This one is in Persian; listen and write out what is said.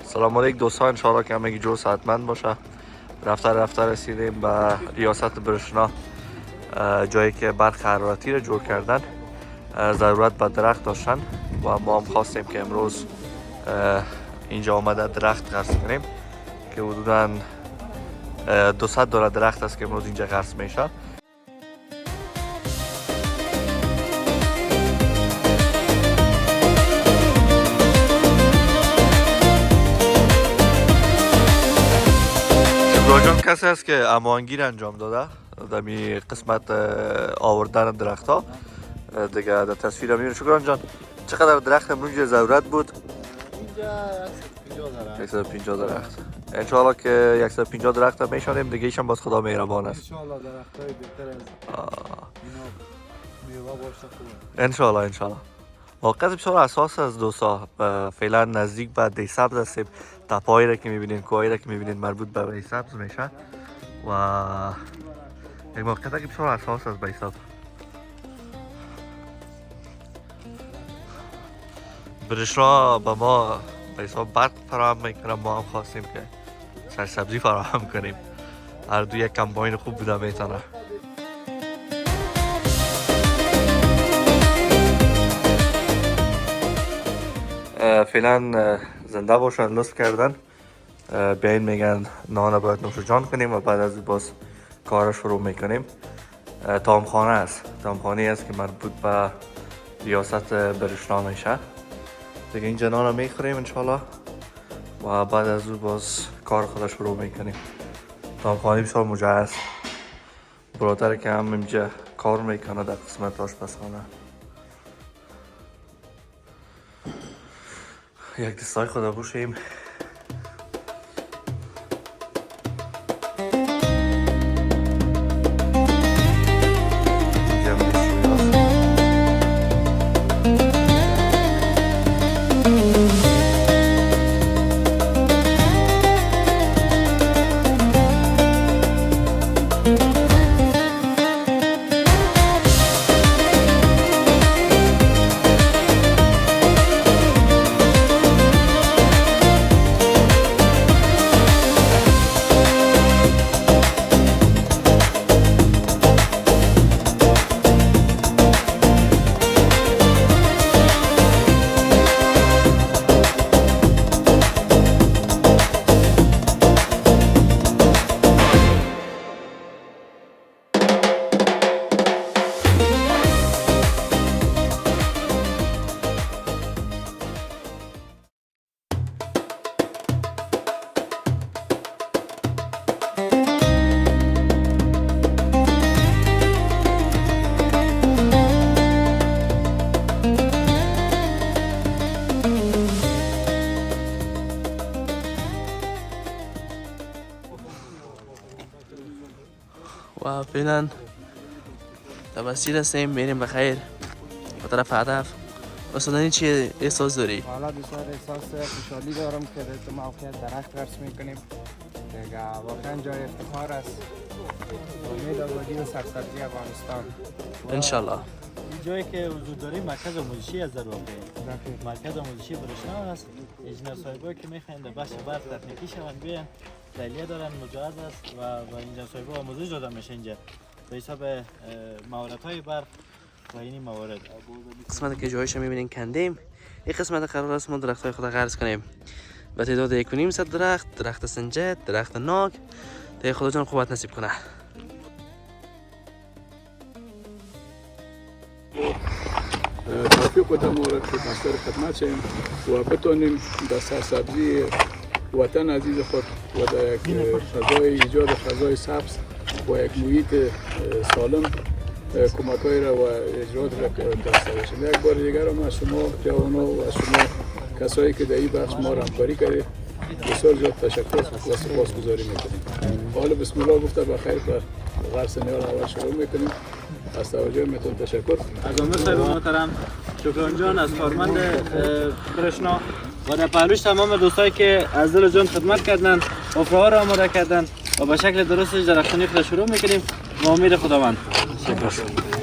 سلام علیکم دوستان، انشاءالله که همگی جو صحتمند باشه. رفتار رسیدیم به ریاست برشنا، جایی که برق حرارتی را جور کردن. ضرورت به درخت داشتن و ما هم خواستیم که امروز اینجا آمده درخت غرس کنیم که حدوداً $200 درخت است که امروز اینجا غرس میشه. شکراجان کسی است که امانگیر انجام داده در می قسمت آوردن درخت ها. دیگه در تصویر میبینید. شکران جان، چقدر درخت امروز اینجا ضرورت بود؟ اینجا 150 درخت. انشاءالله که 150 درخت هم میشانیم دیگه. ایشان باز خدا مهربان است. انشاءالله درخت های بهتر از اینا میوه باشه خوبه. انشاءالله واقعا بسیار اساس از دوستا. فعلا نزدیک به دی سبز هستیم. تپایی را که میبینین، کوهایی را که میبینین مربوط به دی سبز میشه و یک موقعیت که بسیار اساس است به حساب. برشنا به ما به حساب برق فراهم میکنه، ما هم خواستیم که سرسبزی فراهم کنیم. هر دو یک کمباین خوب بوده میتونه. فعلا زنده باشن، لطف کردن. بیاین میگن نان باید نوش جان کنیم و بعد از این باز کار شروع میکنیم. تامخانه است، تامخانه است که مربوط به ریاست برشنا میشه. دیگه اینجا نان رو میخوریم انشالله و بعد از اون باز کار خود شروع میکنیم. تامخانه بسیار مجهز. برادر که هم اینجا کار میکنه در قسمت آشپزخانه. یک دستای خدا بوشیم. و فعلا در مسیر هستیم، میریم بخیر به طرف هدف. اصلا چی احساس داری؟ حالا بسیار احساس خوشحالی دارم که در تو موقعیت درخت غرس میکنیم. دیگه واقعا جای افتخار است. امید آبادی و سرسبزی افغانستان. انشالله. این جایی که وجود داریم مرکز آموزشی از در واقع مرکز آموزشی برشنا است. انجینر صاحبایی که میخواین در بخش برق تکنیکی شوند بیان، دلیه دارن، مجاز است و با انجینر صاحبا آموزش داده میشه اینجا به حساب مهارت‌های برق و این موارد. قسمتی که جایش میبینین کندیم، این قسمت قرار است ما درخت‌های خود غرس کنیم به تعداد 1.5 درخت سنجد، درخت ناک. تا خدا جان قوت نصیب کنه. توفیق بده ما را که مستر خدمت شیم و بتانیم در سرسبزی وطن عزیز خود و در یک فضای ایجاد فضای سبز و یک محیط سالم کمک‌های را و اجرات را داشته باشیم. یک بار دیگر هم از شما جوانان و از شما کسایی که در این بخش ما را همکاری کردید بسیار زیاد تشکر و سپاسگزاری میکنیم. حالا بسم الله گفته بخیر به غرس نیال اول شروع میکنیم. از توجهتون تشکر. از عامر صاحب محترم، شکران جان از کارمند برشنا و در پهلوش تمام دوستایی که از دل جان خدمت کردن، افراها را آماده کردن و به شکل درستش درختانی خود شروع میکنیم و امید خداوند. شکر.